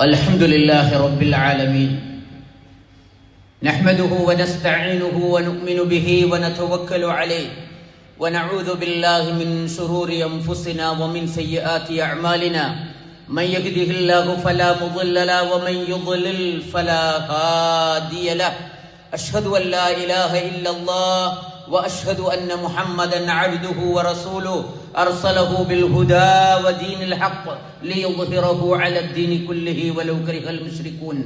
الحمد لله رب العالمين نحمده ونستعينه ونؤمن به ونتوكل عليه ونعوذ بالله من شرور أنفسنا ومن سيئات أعمالنا من يهده الله فلا مضل له ومن يضلل فلا هادي له أشهد أن لا إله إلا الله وأشهد أن محمدا عبده ورسوله أرسله بالهدى ودين الحق ليظهره على الدين كله ولو كره المشركون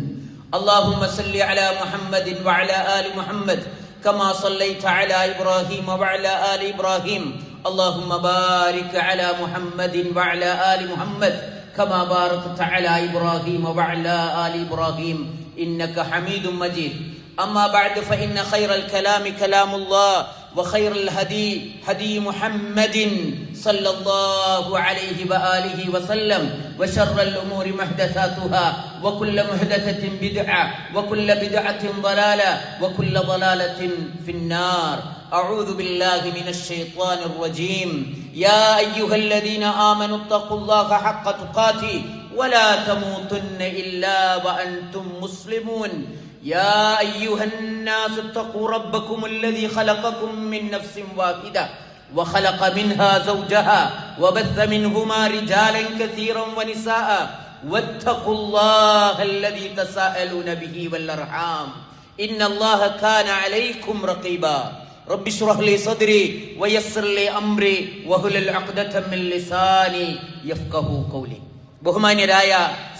اللهم صل على محمد وعلى آل محمد كما صليت على إبراهيم وعلى آل إبراهيم اللهم بارك على محمد وعلى آل محمد كما باركت على إبراهيم وعلى آل إبراهيم إنك حميد مجيد أما بعد فإن خير الكلام كلام الله وخير الهدي هدي محمد صلى الله عليه وآله وسلم وشر الأمور محدثاتها وكل محدثة بدعة وكل بدعة ضلالة وكل ضلالة في النار أعوذ بالله من الشيطان الرجيم يا أيها الذين آمنوا اتقوا الله حق تقاته ولا تموتن إلا وأنتم مسلمون يا أيها الناس اتقوا ربكم الذي خلقكم من نفس واحدة وخلق منها زوجها وبث منهما رجالا كثيرا ونساء واتقوا الله الذي تساءلون به والأرحام إن الله كان عليكم رقيبا رب اشرح لي صدري ويسر لي أمري واحلل عقدة من لساني يفقهوا قولي ബഹുമാന്യരായ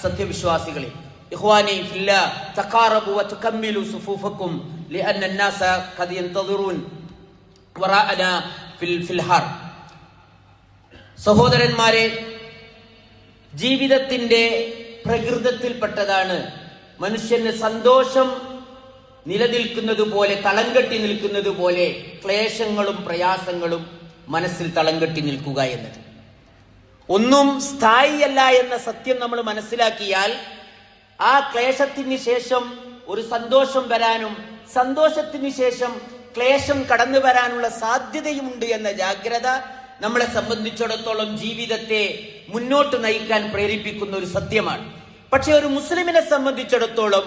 സത്യവിശ്വാസികളെ إخواني في الله تقاربوا وتكملوا صفوفكم لأن الناس قد ينتظرون وراءنا في الحر സഹോദരന്മാരെ, ജീവിതത്തിന്റെ പ്രകൃതത്തിൽപ്പെട്ടതാണ് മനുഷ്യന് സന്തോഷം നിലനിൽക്കുന്നത് പോലെ, തളം കെട്ടി നിൽക്കുന്നത് പോലെ ക്ലേശങ്ങളും പ്രയാസങ്ങളും മനസ്സിൽ തളം കെട്ടി നിൽക്കുക എന്നത്. ഒന്നും സ്ഥായിയല്ല എന്ന സത്യം നമ്മൾ മനസ്സിലാക്കിയാൽ ആ ക്ലേശത്തിന് ശേഷം ഒരു സന്തോഷം വരാനും സന്തോഷത്തിന് ശേഷം ക്ലേശം കടന്നു വരാനുള്ള സാധ്യതയുമുണ്ട് എന്ന ജാഗ്രത നമ്മളെ സംബന്ധിച്ചിടത്തോളം ജീവിതത്തെ മുന്നോട്ട് നയിക്കാൻ പ്രേരിപ്പിക്കുന്ന ഒരു സത്യമാണ്. പക്ഷെ ഒരു മുസ്ലിമിനെ സംബന്ധിച്ചിടത്തോളം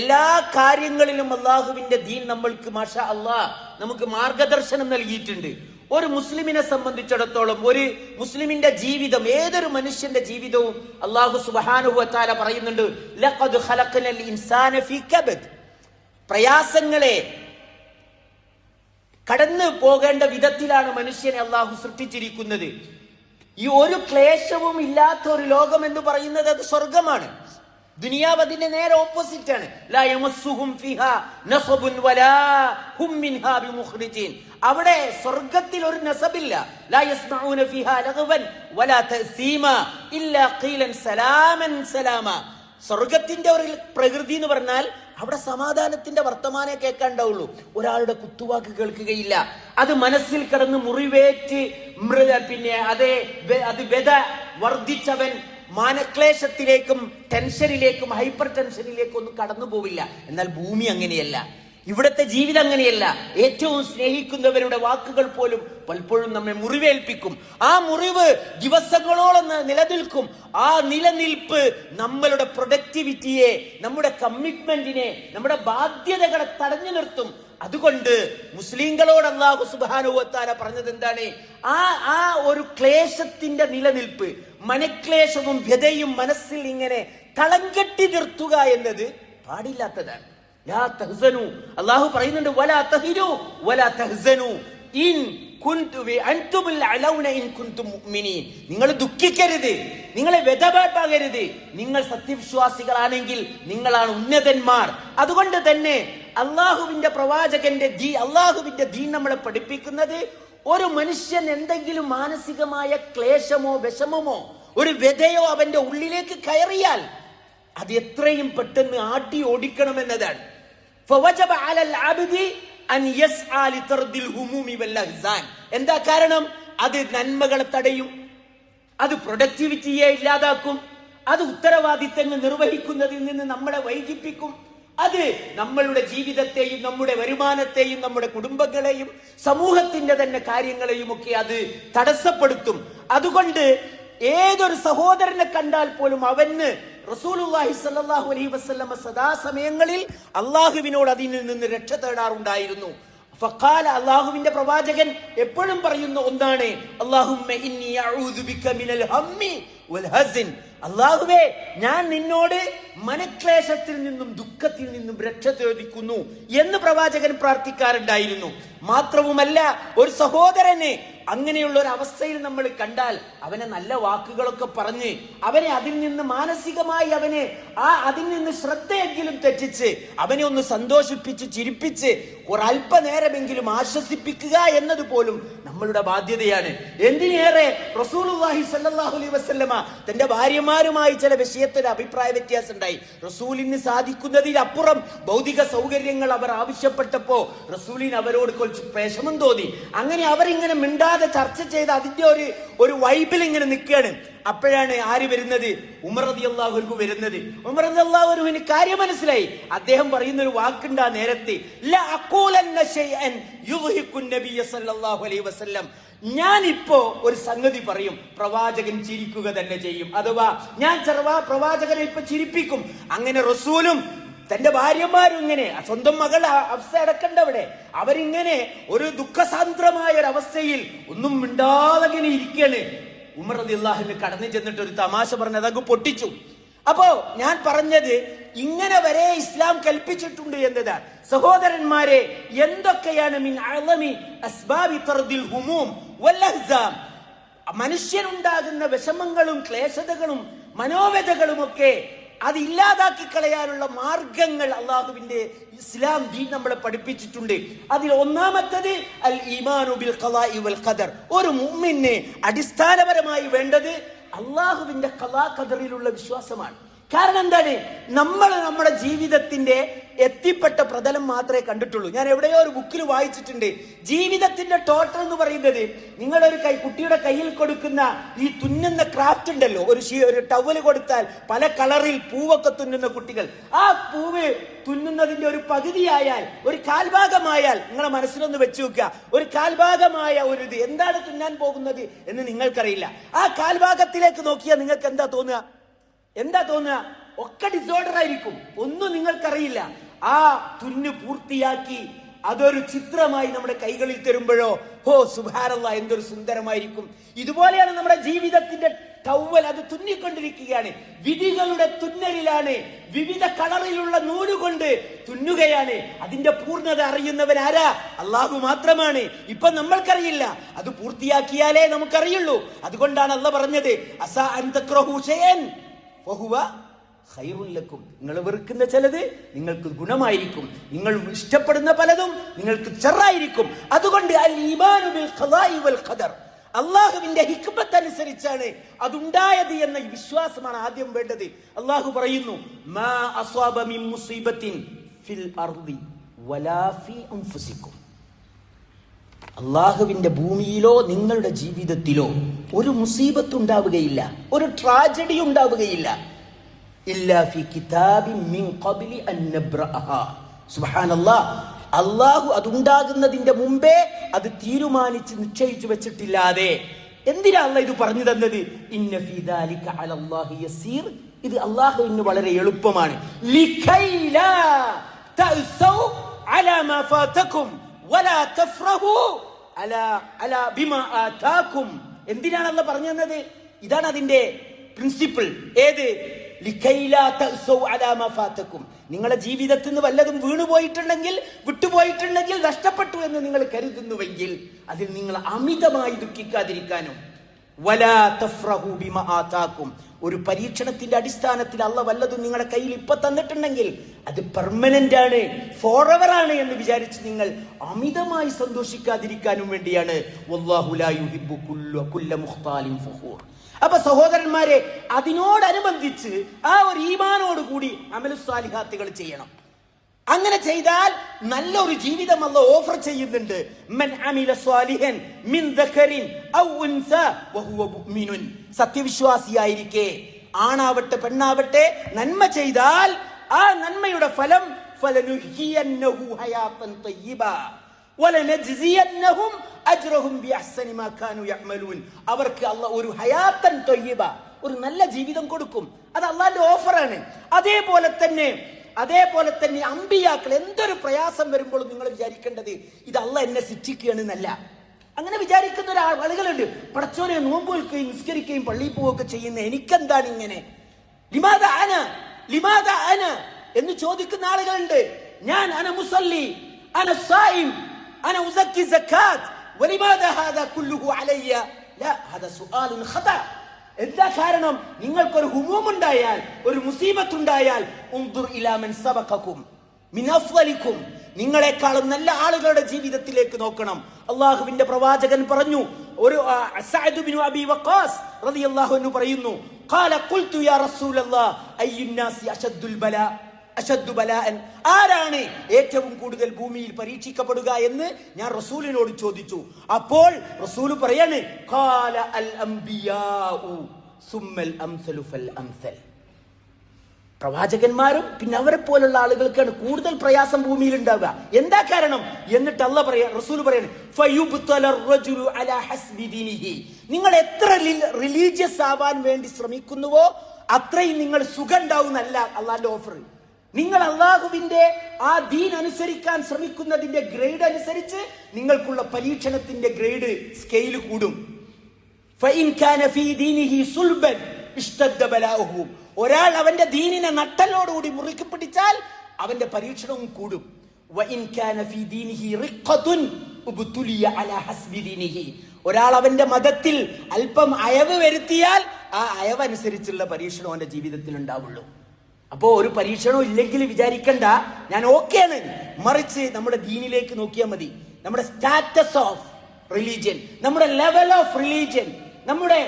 എല്ലാ കാര്യങ്ങളിലും അള്ളാഹുവിന്റെ ദീൻ നമ്മൾക്ക് മാഷാ അള്ളാഹ് നമുക്ക് മാർഗദർശനം നൽകിയിട്ടുണ്ട്. ഒരു മുസ്ലിമിനെ സംബന്ധിച്ചിടത്തോളം ഒരു മുസ്ലിമിന്റെ ജീവിതം, ഏതൊരു മനുഷ്യന്റെ ജീവിതവും അല്ലാഹു സുബ്ഹാനഹു വ തആല പറയുന്നുണ്ട്, ലഖദ് ഖലഖനൽ ഇൻസാന ഫീ കബദ്. പ്രയാസങ്ങളെ കടന്നു പോകേണ്ട വിധത്തിലാണ് മനുഷ്യനെ അല്ലാഹു സൃഷ്ടിച്ചിരിക്കുന്നത്. ഈ ഒരു ക്ലേശവും ഇല്ലാത്ത ഒരു ലോകം എന്ന് പറയുന്നത് അത് സ്വർഗമാണ്. ദുനിയാവ് അതിന്റെ നേരെ ഓപ്പോസിറ്റ് ആണ്. ലാ യമസ്സുഹും ഫീഹാ നസബുൻ വലാ ഹും മിൻഹാ ബിമുഖ്രിജീൻ. അവിടെ സ്വർഗത്തിൽ ഒരു നസബില്ല. ലാ യസ്മഊന ഫീഹാ ലഗ്വൻ വലാ തഅസീമ ഇല്ലാ ഖീലൻ സലാമൻ സലാമ. സ്വർഗത്തിന്റെ ഒരു പ്രകൃതി എന്ന് പറഞ്ഞാൽ അവിടെ സമാധാനത്തിന്റെ വർത്തമാനേ കേൾക്കാണ്ടാവുള്ളൂ. ഒരാളുടെ കുത്തുവാക്ക് കേൾക്കുകയില്ല. അത് മനസ്സിൽ കിടന്ന് മുറിവേറ്റ് അത് വ്യത വർദ്ധിച്ചവൻ മാനക്ലേശത്തിലേക്കും ടെൻഷനിലേക്കും ഹൈപ്പർ ടെൻഷനിലേക്കും ഒന്നും കടന്നു പോവില്ല. എന്നാൽ ഭൂമി അങ്ങനെയല്ല, ഇവിടുത്തെ ജീവിതം അങ്ങനെയല്ല. ഏറ്റവും സ്നേഹിക്കുന്നവരുടെ വാക്കുകൾ പോലും പലപ്പോഴും നമ്മെ മുറിവേൽപ്പിക്കും. ആ മുറിവ് ദിവസങ്ങളോളം നിലനിൽക്കും. ആ നിലനിൽപ്പ് നമ്മളുടെ പ്രൊഡക്ടിവിറ്റിയെ, നമ്മുടെ കമ്മിറ്റ്മെന്റിനെ, നമ്മുടെ ബാധ്യതകളെ തടഞ്ഞു നിർത്തും. അതുകൊണ്ട് മുസ്ലിങ്ങളോട് അല്ലാഹു സുബ്ഹാനഹു വ തആല പറഞ്ഞത് എന്താണ്? ആ ഒരു ക്ലേശത്തിന്റെ നിലനിൽപ്പ്, മനക്ലേശവും വ്യതയും മനസ്സിൽ ഇങ്ങനെ തളം കെട്ടി നിർത്തുക എന്നത് പാടില്ലാത്തതാണ്. ലാ തഹ്സനു, അല്ലാഹു പറയുന്നുണ്ട്, വലാ തഹിനു വലാ തഹ്സനു ഇൻ കുൻതും അൻതുമുൽ അലൗന ഇൻ കുൻതും മുഅ്മിനീൻ. നിങ്ങൾ ദുഃഖിക്കരുത്, നിങ്ങളെ വ്യതപാട്ടാകരുത്. നിങ്ങൾ സത്യവിശ്വാസികളാണെങ്കിൽ നിങ്ങളാണ് ഉന്നതന്മാർ. അതുകൊണ്ട് തന്നെ അള്ളാഹുവിന്റെ പ്രവാചകന്റെ അള്ളാഹുവിന്റെ ദീൻ നമ്മളെ പഠിപ്പിക്കുന്നത്, ഒരു മനുഷ്യൻ എന്തെങ്കിലും മാനസികമായ ക്ലേശമോ വിഷമമോ ഒരു വ്യതയോ അവന്റെ ഉള്ളിലേക്ക് കയറിയാൽ അത് എത്രയും പെട്ടെന്ന് ആട്ടി ഓടിക്കണമെന്നതാണ്. ഫവജബ അലൽ അബ്ദി അൻ യസ്ആ ലിതർദിൽ ഹുമൂമി വൽ അഹ്സാൻ. എന്താ കാരണം? അത് നന്മകളെ തടയും, അത് പ്രൊഡക്ടിവിറ്റിയെ ഇല്ലാതാക്കും, അത് ഉത്തരവാദിത്തങ്ങൾ നിർവഹിക്കുന്നതിൽ നിന്ന് നമ്മളെ വൈകിപ്പിക്കും, അത് നമ്മളുടെ ജീവിതത്തെയും നമ്മുടെ വരുമാനത്തെയും നമ്മുടെ കുടുംബങ്ങളെയും സമൂഹത്തിന്റെ തന്നെ കാര്യങ്ങളെയും ഒക്കെ അത് തടസ്സപ്പെടുത്തും. അതുകൊണ്ട് ഏതൊരു സഹോദരനെ കണ്ടാൽ പോലും അവന് റസൂലുള്ളാഹി സ്വല്ലല്ലാഹു അലൈഹി വസല്ലമ സദാസമയങ്ങളിൽ അള്ളാഹുവിനോട് അതിൽ നിന്ന് രക്ഷ തേടാറുണ്ടായിരുന്നു. ഫഖാല, അള്ളാഹുവിന്റെ പ്രവാചകൻ എപ്പോഴും പറയുന്ന ഒന്നാണ്, അല്ലാഹുമ്മ ഇന്നി അഊദു ബിക മിനൽ ഹമ്മി വൽ ഹസൻ. അല്ലാഹുവേ, ഞാൻ നിന്നോട് മനക്ലേശത്തിൽ നിന്നും ദുഃഖത്തിൽ നിന്നും രക്ഷ ചോദിക്കുന്നു എന്ന് പ്രവാചകൻ പ്രാർത്ഥിക്കാറുണ്ടായിരുന്നു. മാത്രവുമല്ല, ഒരു സഹോദരനെ അങ്ങനെയുള്ള ഒരു അവസ്ഥയിൽ നമ്മൾ കണ്ടാൽ അവനെ നല്ല വാക്കുകളൊക്കെ പറഞ്ഞ് അവനെ അതിൽ നിന്ന് മാനസികമായി അതിൽ നിന്ന് ശ്രദ്ധയെങ്കിലും തെറ്റിച്ച് അവനെ ഒന്ന് സന്തോഷിപ്പിച്ച് ചിരിപ്പിച്ച് ഒരല്പനേരമെങ്കിലും ആശ്വസിപ്പിക്കുക എന്നത് പോലും നമ്മളുടെ ബാധ്യതയാണ്. എന്തിനേറെ റസൂലുള്ളാഹി സ്വല്ലല്ലാഹു അലൈഹി വസല്ലമ തന്റെ ഭാര്യമാരുമായി ചില വിഷയത്തിൽ അഭിപ്രായ വ്യത്യാസം ഉണ്ടായി. റസൂലിന് സാധിക്കുന്നതിലപ്പുറം ഭൗതിക സൗകര്യങ്ങൾ അവർ ആവശ്യപ്പെട്ടപ്പോ റസൂലിന് അവരോട് കുറച്ച് വിഷമം തോന്നി. അങ്ങനെ അവരിങ്ങനെ മിണ്ടാതെ ചർച്ച ചെയ്ത് അതിന്റെ ഒരു വൈബിൽ ഇങ്ങനെ നിൽക്കുകയാണ്. അപ്പോഴാണ് ആര് വരുന്നത്? ഉമർ റളിയല്ലാഹു അൻഹു വരുന്നത്. ഉമർ റളിയല്ലാഹു അൻഹുവിന് കാര്യം മനസ്സിലായി. അദ്ദേഹം പറയുന്ന ഒരു വാക്കുണ്ട് ആ നേരത്തെ, ലാ അഖൂലന്ന ശൈഅൻ യുദ്ഹിഖു നബിയ സല്ലല്ലാഹു അലൈഹി വസല്ലം. ഞാനിപ്പോ ഒരു സംഗതി പറയും, പ്രവാചകൻ ചിരിക്കുക തന്നെ ചെയ്യും. അഥവാ ഞാൻ പ്രവാചകനെ ഇപ്പൊ ചിരിപ്പിക്കും. അങ്ങനെ റസൂലും തന്റെ ഭാര്യമാരും ഇങ്ങനെ, സ്വന്തം മകൾ ഹഫ്സ അടക്കണ്ടവിടെ, അവരിങ്ങനെ ഒരു ദുഃഖസാന്ദ്രമായ ഒരു അവസ്ഥയിൽ ഒന്നും മിണ്ടാതെ ഇങ്ങനെ ഇരിക്കുകയാണ്. ഉമർ റളിയല്ലാഹു അൻഹു കടന്നു ചെന്നിട്ട് ഒരു തമാശ പറഞ്ഞ് അതങ്ങ് പൊട്ടിച്ചു. അപ്പോ ഞാൻ പറഞ്ഞത് ഇങ്ങനെ വരെ ഇസ്ലാം കൽപ്പിച്ചിട്ടുണ്ട് എന്നതാണ്. സഹോദരന്മാരെ, എന്തൊക്കെയാണ് മിൻ അഅ്ളമി അസ്ബാബി തർദിൽ ഹുമൂം വൽ അഹ്സാം, മനുഷ്യനുണ്ടാകുന്ന വിഷമങ്ങളും ക്ലേശതകളും മനോവ്യതകളും ഒക്കെ അത് ഇല്ലാതാക്കി കളയാനുള്ള മാർഗങ്ങൾ അള്ളാഹുവിന്റെ ഇസ്ലാം ദീൻ നമ്മളെ പഠിപ്പിച്ചിട്ടുണ്ട്. അതിൽ ഒന്നാമത്തത് അൽ ഈമാനു ബിൽ ഖളാഇ വൽ ഖദർ. ഒരു മുഅ്മിന് അടിസ്ഥാനപരമായി വേണ്ടത് അള്ളാഹുവിന്റെ ഖളാ ഖദറിലുള്ള വിശ്വാസമാണ്. കാരണം എന്താണ്? നമ്മൾ നമ്മുടെ ജീവിതത്തിന്റെ എത്തിപ്പെട്ട പ്രതലം മാത്രമേ കണ്ടിട്ടുള്ളൂ. ഞാൻ എവിടെയോ ഒരു ബുക്കിൽ വായിച്ചിട്ടുണ്ട്, ജീവിതത്തിന്റെ ടോട്ടൽ എന്ന് പറയുന്നത് നിങ്ങളൊരു കുട്ടിയുടെ കയ്യിൽ കൊടുക്കുന്ന ഈ തുന്നുന്ന ക്രാഫ്റ്റ് ഉണ്ടല്ലോ, ഒരു ടവല് കൊടുത്താൽ പല കളറിൽ പൂവൊക്കെ തുന്നുന്ന കുട്ടികൾ, ആ പൂവ് തുന്നുന്നതിന്റെ ഒരു പകുതിയായാൽ, ഒരു കാൽഭാഗമായാൽ, നിങ്ങളെ മനസ്സിലൊന്ന് വെച്ചു വെക്കുക, ഒരു കാൽഭാഗമായ ഒരു ഇത് എന്താണ് തുന്നാൻ പോകുന്നത് എന്ന് നിങ്ങൾക്കറിയില്ല. ആ കാൽഭാഗത്തിലേക്ക് നോക്കിയാൽ നിങ്ങൾക്ക് എന്താ തോന്നുക? ഒക്കെ ഡിസോർഡർ ആയിരിക്കും, ഒന്നും നിങ്ങൾക്കറിയില്ല. ആ തുന്നു പൂർത്തിയാക്കി അതൊരു ചിത്രമായി നമ്മുടെ കൈകളിൽ തരുമ്പോഴോ സുബ്ഹാനല്ലാഹ്, എന്തൊരു സുന്ദരമായിരിക്കും. ഇതുപോലെയാണ് നമ്മുടെ ജീവിതത്തിന്റെ ടവൽ, അത് തുന്നിക്കൊണ്ടിരിക്കുകയാണ്, വിധികളുടെ തുന്നലിലാണ്, വിവിധ കളറിലുള്ള നൂലുകൊണ്ട് തുന്നുകയാണ്. അതിന്റെ പൂർണ്ണത അറിയുന്നവൻ ആരാ? അള്ളാഹു മാത്രമാണ്. ഇപ്പൊ നമ്മൾക്കറിയില്ല, അത് പൂർത്തിയാക്കിയാലേ നമുക്കറിയുള്ളൂ. അതുകൊണ്ടാണ് അള്ളാഹ് പറഞ്ഞത്, അസാ അൻ തക്റഹു ശൈഅൻ വഹുവ ഖൈറുൻ ലക്കും. നിങ്ങൾ വെറുക്കുന്ന ചിലത് നിങ്ങൾക്ക് ഗുണമായിരിക്കും, നിങ്ങൾ ഇഷ്ടപ്പെടുന്ന പലതും നിങ്ങൾക്ക് ഷർറായിരിക്കും. അതുകൊണ്ട് അൽ ഈമാനു ബിൽ ഖളാഇ വൽ ഖദർ, അള്ളാഹുവിന്റെ ഹിക്മത്ത് അനുസരിച്ചാണ് അതുണ്ടായത് എന്ന വിശ്വാസമാണ് ആദ്യം വേണ്ടത്. അള്ളാഹു പറയുന്നു, മാ അസ്വാബ മിൻ മുസീബത്തിൻ ഫിൽ അർദി വലാ ഫീ അൻഫുസിക്കും. അള്ളാഹുവിന്റെ ഭൂമിയിലോ നിങ്ങളുടെ ജീവിതത്തിലോ ഒരു മുസീബത്ത് ഉണ്ടാവുകയില്ല, ഒരു ട്രാജഡി ഉണ്ടാവുകയില്ല. ഇല്ലാ ഫീ കിതാബിൻ മിൻ ഖബ്ലി അൻ നബ്റഅഹാ. സുബ്ഹാനല്ലാഹ്, അള്ളാഹു അതുണ്ടാകുന്നതിന്റെ മുമ്പേ അത് തീരുമാനിച്ച് നിശ്ചയിച്ചു വെച്ചിട്ടില്ലാതെ. എന്തിനാ അള്ളാഹ് ഇത് പറഞ്ഞു തന്നത്? ഇന്ന ഫീ ദാലിക അലല്ലാഹി യസീർ, ഇത് അള്ളാഹുവിന് വളരെ എളുപ്പമാണ്. ലിഖൈലാ തഅസൗ അലാ മാ ഫാതകും വലാ തഫ്റഹു അലാ ബിമാ ആതാകും. എന്തിനാണ് അള്ളാഹ് പറഞ്ഞു തന്നത്? ഇതാണ് അതിന്റെ പ്രിൻസിപ്പിൾ. ഏത്? ലിഖൈലാ തഅസൗ അലാ മാ ഫാതകും. നിങ്ങളുടെ ജീവിതത്തിൽ നിന്ന് വല്ലതും വീണുപോയിട്ടുണ്ടെങ്കിൽ, വിട്ടുപോയിട്ടുണ്ടെങ്കിൽ, നഷ്ടപ്പെട്ടു എന്ന് നിങ്ങൾ കരുതുന്നുവെങ്കിൽ അതിൽ നിങ്ങൾ അമിതമായി ദുഃഖിക്കാതിരിക്കാനും, വലാ തഫ്റഹു ബിമാ ആതാകും, ഒരു പരീക്ഷണത്തിന്റെ അടിസ്ഥാനത്തിൽ അള്ളാഹ് വല്ലതും നിങ്ങളുടെ കയ്യിൽ ഇപ്പൊ തന്നിട്ടുണ്ടെങ്കിൽ അത് പെർമനന്റ് ആണ്, ഫോറെവർ ആണ് എന്ന് വിചാരിച്ച് നിങ്ങൾ അമിതമായി സന്തോഷിക്കാതിരിക്കാനും വേണ്ടിയാണ്. വല്ലാഹു ലാ യുഹിബ്ബു കുല്ല മുഖ്താലിൻ ഫഖൂർ. അപ്പൊ സഹോദരന്മാരെ, അതിനോടനുബന്ധിച്ച് ആ ഒരു ഈമാനോട് കൂടി അമലുസ്സാലിഹാത്തുകൾ ചെയ്യണം. അങ്ങനെ ചെയ്താൽ നല്ലൊരു ജീവിതം അല്ലാഹു ഓഫർ ചെയ്യുന്നുണ്ട്. മൻ അമില സ്വാലിഹൻ മിൻ ദഖരിൻ ഔ ഉൻസ വഹുവ മുഅ്മിനുൻ. സത്യവിശ്വാസിയായിരിക്കെ ആണാവട്ടെ പെണ്ണാവട്ടെ നന്മ ചെയ്താൽ ആ നന്മയുടെ ഫലം ഫലനുഹിയന്നഹു ഹയാതൻ തയ്യിബ, വലനജ്സിയന്നഹും അജ്റഹും ബിഅഹ്സനി മാ കാനൂ യഅമലൂൻ. അവർക്ക് അല്ലാഹു ഒരു ഹയാത്തൻ ത്വയ്യിബ, ഒരു നല്ല ജീവിതം കൊടുക്കും. അത് അള്ളാന്റെ ഓഫറാണ്. അതേപോലെ തന്നെ അമ്പിയാക്കൾ എന്തൊരു പ്രയാസം വരുമ്പോഴും നിങ്ങൾ വിചാരിക്കേണ്ടത് ഇത് അള്ളാഹ് എന്നെ ശിക്ഷിക്കുകയാണ് എന്നല്ല. അങ്ങനെ വിചാരിക്കുന്ന ആളുകളുണ്ട്. പടച്ചോനെ, നോമ്പ് നിൽക്കുകയും നിസ്കരിക്കുകയും പള്ളിയിൽ പോവുകയൊക്കെ ചെയ്യുന്ന എനിക്കെന്താണ് ഇങ്ങനെ, ലിമാദ അന എന്ന് ചോദിക്കുന്ന ആളുകളുണ്ട്. ഞാൻ അന മുസല്ലി, അന സായിം, അന ഉസക്കി സക്കാത്ത്, വലിമാദ ഹാദാ കുല്ലുഹു അലയ്യ. ലാ, ഹാദാ സുആലുൻ ഖതാ. എന്താ കാരണം? നിങ്ങൾക്കൊരു ഹുമൂമുണ്ടായാൽ, ഒരു മുസീബത്തുണ്ടായാൽ, ഉൻദുർ ഇലാ മൻ സബഖകും മിൻ അഫ്ളലികും, നിങ്ങളെക്കാളും നല്ല ആളുകളുടെ ജീവിതത്തിലേക്ക് നോക്കണം. അള്ളാഹുവിന്റെ പ്രവാചകൻ പറഞ്ഞു, ഒരു സഅദ് ബിൻ അബി വഖാസ് റളിയല്ലാഹു അൻഹു പറയുന്നു, ഖാല ഖുൽതു യാ റസൂലല്ലാഹ് അയ്യുന്നാസി അശദ്ദു ബലാഅൻ, ആരാണ് ഏറ്റവും കൂടുതൽ ഭൂമിയിൽ പരീക്ഷിക്കപ്പെടുക എന്ന് ഞാൻ റസൂലിനോട് ചോദിച്ചു. അപ്പോൾ റസൂൽ പറയാണ്, ഖാല അൽ അംബിയാഉ സുമ്മൽ അംസലു ഫൽ അംസൽ. പ്രവാചകന്മാരും പിന്നെ അവരെ പോലുള്ള ആളുകൾക്കാണ് കൂടുതൽ പ്രയാസം ഭൂമിയിൽ ഉണ്ടാവുക. എന്താ കാരണം? എന്നിട്ട് റസൂൽ പറയാണ്, നിങ്ങൾ എത്ര റിലീജിയസ് ആവാൻ വേണ്ടി ശ്രമിക്കുന്നുവോ അത്രയും നിങ്ങൾ സുഖം ഉണ്ടാവുന്നല്ല അള്ളാന്റെ ഓഫർ. നിങ്ങൾ അള്ളാഹുവിന്റെ ആ ദീൻ അനുസരിക്കാൻ ശ്രമിക്കുന്നതിന്റെ ഗ്രേഡ് അനുസരിച്ച് നിങ്ങൾക്കുള്ള പരീക്ഷണത്തിന്റെ ഗ്രേഡ് സ്കെയിൽ കൂടും. ഒരാൾ അവന്റെ ദീനിനെ നട്ടലോടുകൂടി മുറുക്കി പിടിച്ചാൽ അവന്റെ പരീക്ഷണവും കൂടും. ഒരാൾ അവന്റെ മതത്തിൽ അല്പം അയവ് വരുത്തിയാൽ ആ അയവനുസരിച്ചുള്ള പരീക്ഷണം അവന്റെ ജീവിതത്തിൽ ഉണ്ടാവുള്ളൂ. അപ്പോ ഒരു പരീക്ഷണവും ഇല്ലെങ്കിൽ വിചാരിക്കണ്ട ഞാൻ ഓക്കെയാണ്. മറിച്ച് നമ്മുടെ ദീനിലേക്ക് നോക്കിയാൽ മതി. നമ്മുടെ സ്റ്റാറ്റസ് ഓഫ് റിലീജിയൻ, നമ്മുടെ ലെവൽ ഓഫ് റിലീജിയൻ, നമ്മുടെ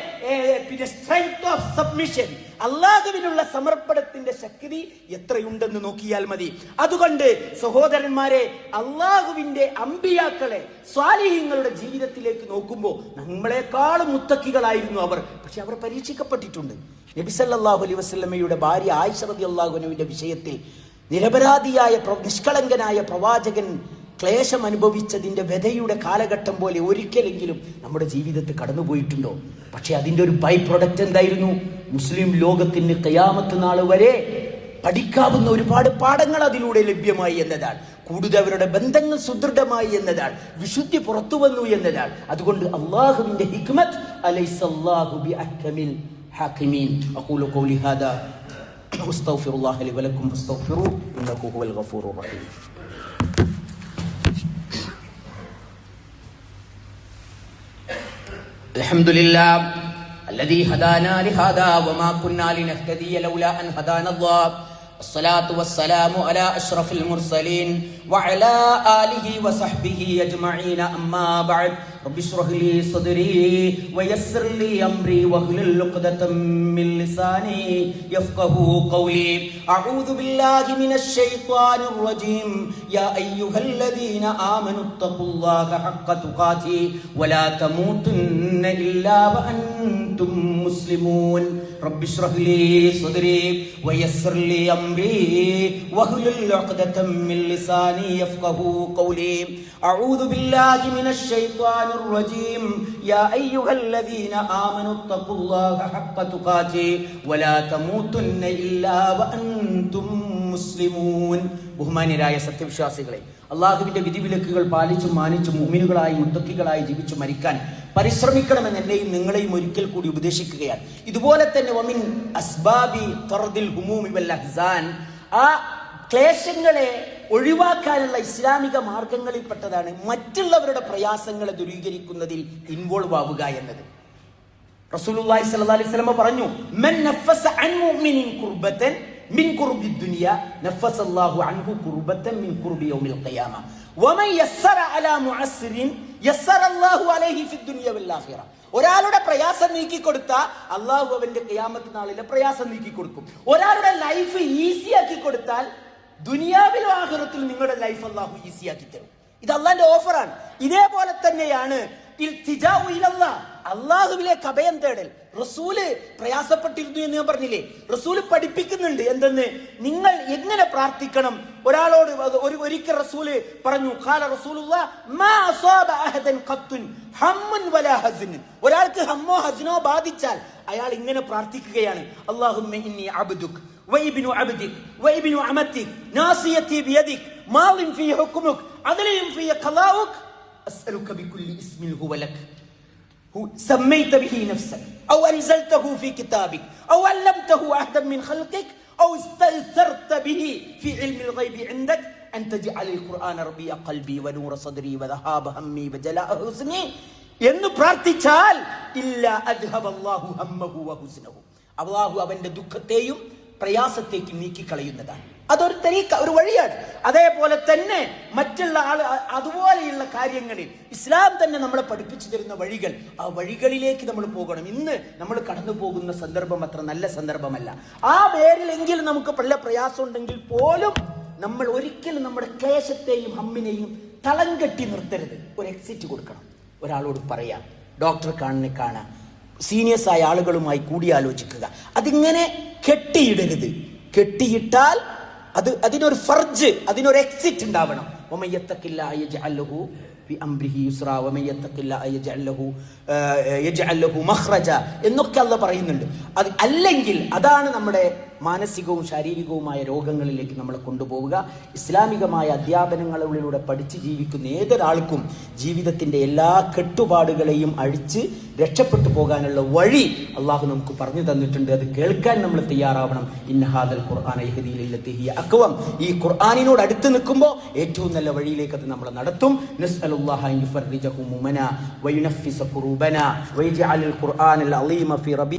സ്ട്രെങ്ത് ഓഫ് സബ്മിഷൻ, അള്ളാഹുവിനുള്ള സമർപ്പണത്തിന്റെ ശക്തി എത്രയുണ്ടെന്ന് നോക്കിയാൽ മതി. അതുകൊണ്ട് സഹോദരന്മാരെ, അള്ളാഹുവിന്റെ അമ്പിയാക്കളെ, സ്വാലിഹീങ്ങളുടെ ജീവിതത്തിലേക്ക് നോക്കുമ്പോൾ നമ്മളെക്കാളും മുത്തക്കികളായിരുന്നു അവർ. പക്ഷെ അവർ പരീക്ഷിക്കപ്പെട്ടിട്ടുണ്ട്. നബി സല്ലല്ലാഹു അലൈഹി വസല്ലമയുടെ ഭാര്യ ആയിഷ റളിയല്ലാഹു അൻഹയുടെ വിഷയത്തിൽ നിരപരാധിയായ നിഷ്കളങ്കനായ പ്രവാചകൻ ക്ലേശം അനുഭവിച്ചതിന്റെ വ്യതയുടെ കാലഘട്ടം പോലെ ഒരിക്കലെങ്കിലും നമ്മുടെ ജീവിതത്തിൽ കടന്നുപോയിട്ടുണ്ടോ? പക്ഷെ അതിന്റെ ഒരു ബൈ പ്രൊഡക്റ്റ് എന്തായിരുന്നു? മുസ്ലിം ലോകത്തിന് ഖിയാമത്ത് നാൾ വരെ പഠിക്കാവുന്ന ഒരുപാട് പാഠങ്ങൾ അതിലൂടെ ലഭ്യമായി എന്നതാണ്. കൂടുതൽ അവരുടെ ബന്ധങ്ങൾ സുദൃഢമായി എന്നതാണ്. വിശുദ്ധി പുറത്തു വന്നു എന്നതാണ്. അതുകൊണ്ട് അല്ലാഹുവിന്റെ ഹിക്മത്ത് അലൈസല്ലാഹു ബിഅഹ്കമിൽ ഹാകിമീൻ. അഖൂലു ഖൗലി ഹാദാ വസ്തഗ്ഫിറുല്ലാഹ ലി വലക്കും ഫസ്തഗ്ഫിറൂ ഇന്നഹു ഹുവൽ ഗഫൂറുർ റഹീം. الحمد لله الذي هدانا لهذا وما كنا لنهتدي لولا أن هدانا الله. الصلاة والسلام على أشرف المرسلين وعلى آله وصحبه أجمعين. أما بعد رب اشرح لي صدري ويسر لي أمري واحلل عقدة من لساني يفقهوا قولي. أعوذ بالله من الشيطان الرجيم. يا أيها الذين آمنوا اتقوا الله حق تقاته ولا تموتن إلا وأنتم مسلمون. رب اشرح لي صدري ويسر لي أمري واحلل عقدة من لساني يفقهوا قولي. أعوذ بالله من الشيطان الرجيم. يا أيها الذين آمنوا اتقوا الله حق تقاته ولا تموتن إلا وأنتم മുസ്ലിമൂൻ. ബഹുമാന്യരായ സത്യവിശ്വാസികളെ, അള്ളാഹുവിന്റെ വിധിവിലക്കുകൾ പാലിച്ചും മാനിച്ചും മുഅ്മിനുകളായി മുത്തഖികളായി ജീവിച്ചു മരിക്കാൻ പരിശ്രമിക്കണമെന്ന് എന്നെയും നിങ്ങളെയും ഒരിക്കൽ കൂടി ഉപദേശിക്കുകയാണ്. ഇതുപോലെ തന്നെ വമിൻ അസ്ബാബി തർദിൽ ഹുമൂമി വൽ അഹ്സാൻ, ആ ക്ലേശങ്ങളെ ഒഴിവാക്കാനുള്ള ഇസ്ലാമിക മാർഗങ്ങളിൽപ്പെട്ടതാണ് മറ്റുള്ളവരുടെ പ്രയാസങ്ങളെ ദൂരീകരിക്കുന്നതിൽ ഇൻവോൾവ് ആവുക എന്നത്. റസൂലുള്ളാഹി സ്വല്ലല്ലാഹു അലൈഹി വസല്ലം പറഞ്ഞു, മൻ നഫസ അൻ മുഅ്മിനിൻ കുർബതൻ മിൻ കുർബി ദുനിയ നഫസല്ലാഹു അൻഹു കുർബതൻ മിൻ കുർബി യൗമിൽ ഖിയാമ വമൻ യസ്സറ അലാ മുഅസ്സിരിൻ യസ്സറല്ലാഹു അലൈഹി ഫിദ് ദുനിയ വൽ ആഖിറ. ഒരാളുടെ പ്രയാസം നീക്കി കൊടുത്താൽ അള്ളാഹു അവന്റെ ഖിയാമത്ത് നാളിലെ പ്രയാസം നീക്കി കൊടുക്കും. ഒരാളുടെ ലൈഫ് ഈസി ആക്കി കൊടുത്താൽ ദുനിയാവിലും ആഖിറത്തിലും നിങ്ങളുടെ ലൈഫ് അള്ളാഹു ഈസി ആക്കി തരും. ഇത് അള്ളാന്റെ ഓഫറാണ്. ഇതേപോലെ തന്നെയാണ് ഇൽതിജാഉ ഇലല്ലാഹ്, അള്ളാഹുവിലേക്ക് അഭയം തേടൽ. റസൂല് പ്രയാസപ്പെട്ടിരുന്നു എന്ന് ഞാൻ പറഞ്ഞില്ലേ. റസൂല് പഠിപ്പിക്കുന്നുണ്ട് എന്തെന്ന്, നിങ്ങൾ എങ്ങനെ പ്രാർത്ഥിക്കണം. ഒരാളോട് ഒരിക്കൽ റസൂല് പറഞ്ഞു, ഖാല റസൂലുള്ളാഹ് മാ അസാബ അഹദൻ ഖത്തുൻ ഹമ്മുൻ വലാ ഹസ്ൻ. ഒരാൾക്ക് ഹമ്മോ ഹസ്നോ ബാധിച്ചാൽ അയാൾ ഇങ്ങനെ പ്രാർത്ഥിക്കുകയാണ്, അല്ലാഹുമ്മ ഇന്നി അബ്ദുക് വഇബ്നു അബ്ദിക് വഇബ്നു അമതിക് നാസിയതി ബിയദിക് മാളിൻ ഫീ ഹുക്മുക് അദ്ലിൻ ഫീ ഖളാഉക് അസ്അലുക ബികുല്ലി ഇസ്മിൻ ഹുവ ലക് سميت به نفسك أو أنزلته في كتابك أو علمته أحدا من خلقك أو استأثرت به في علم الغيب عندك أن تجعل القرآن ربيع قلبي ونور صدري وذهاب همي وجلاء حزني എന്ന് പ്രാർത്ഥിച്ചാൽ ഇല്ല അദ്ഹബല്ലാഹു ഹമ്മഹു വഹുസ്നഹു, അല്ലാഹു അവന്റെ ദുഃഖത്തെയും പ്രയാസത്തേക്ക് നീക്കിക്കളയുന്നതാണ്. അതൊരു തരീഖ, ഒരു വഴിയാണ്. അതേപോലെ തന്നെ മറ്റുള്ള അതുപോലെയുള്ള കാര്യങ്ങളിൽ ഇസ്ലാം തന്നെ നമ്മളെ പഠിപ്പിച്ചു തരുന്ന വഴികൾ, ആ വഴികളിലേക്ക് നമ്മൾ പോകണം. ഇന്ന് നമ്മൾ കടന്നു പോകുന്ന സന്ദർഭം അത്ര നല്ല സന്ദർഭമല്ല. ആ പേരിലെങ്കിലും നമുക്ക് പല പ്രയാസം ഉണ്ടെങ്കിൽ പോലും നമ്മൾ ഒരിക്കലും നമ്മുടെ ക്ലേശത്തെയും ഹമ്മിനെയും തളം കെട്ടി നിർത്തരുത്. ഒരു എക്സിറ്റ് കൊടുക്കണം. ഒരാളോട് പറയാം, ഡോക്ടറെ കാണാം, സീനിയേഴ്സ് ആയ ആളുകളുമായി കൂടിയാലോചിക്കുക. അതിങ്ങനെ കെട്ടിയിടരുത്. കെട്ടിയിട്ടാൽ അതിനൊരു ഫർജ്, അതിനൊരു എക്സിറ്റ് ഉണ്ടാവണം. എന്നൊക്കെ അല്ലാഹു പറയുന്നുണ്ട്. അത് അല്ലെങ്കിൽ അതാണ് നമ്മുടെ മാനസികവും ശാരീരികവുമായ രോഗങ്ങളിലേക്ക് നമ്മളെ കൊണ്ടുപോവുക. ഇസ്ലാമികമായ അധ്യാപനങ്ങളിലൂടെ പഠിച്ച് ജീവിക്കുന്ന ഏതൊരാൾക്കും ജീവിതത്തിന്റെ എല്ലാ കെട്ടുപാടുകളെയും അഴിച്ച് രക്ഷപ്പെട്ടു പോകാനുള്ള വഴി അള്ളാഹു നമുക്ക് പറഞ്ഞു തന്നിട്ടുണ്ട്. അത് കേൾക്കാൻ നമ്മൾ തയ്യാറാവണം. ഇന്നഹാദൽ ഖുർആന യഹ്ദീ ലില്ലത്തി ഹിയ അഖ്വം. ഈ ഖുർആനിനോട് അടുത്ത് നിൽക്കുമ്പോൾ ഏറ്റവും നല്ല വഴിയിലേക്ക് അത് നമ്മളെ നടത്തും. നസ്അലുല്ലാഹ അൻ യുഫർരിജ ഹുമുമന വയുനഫിസ ഖുറൂബന വയജഅലൽ ഖുർആനൽ അളീമ ഫീ റബീ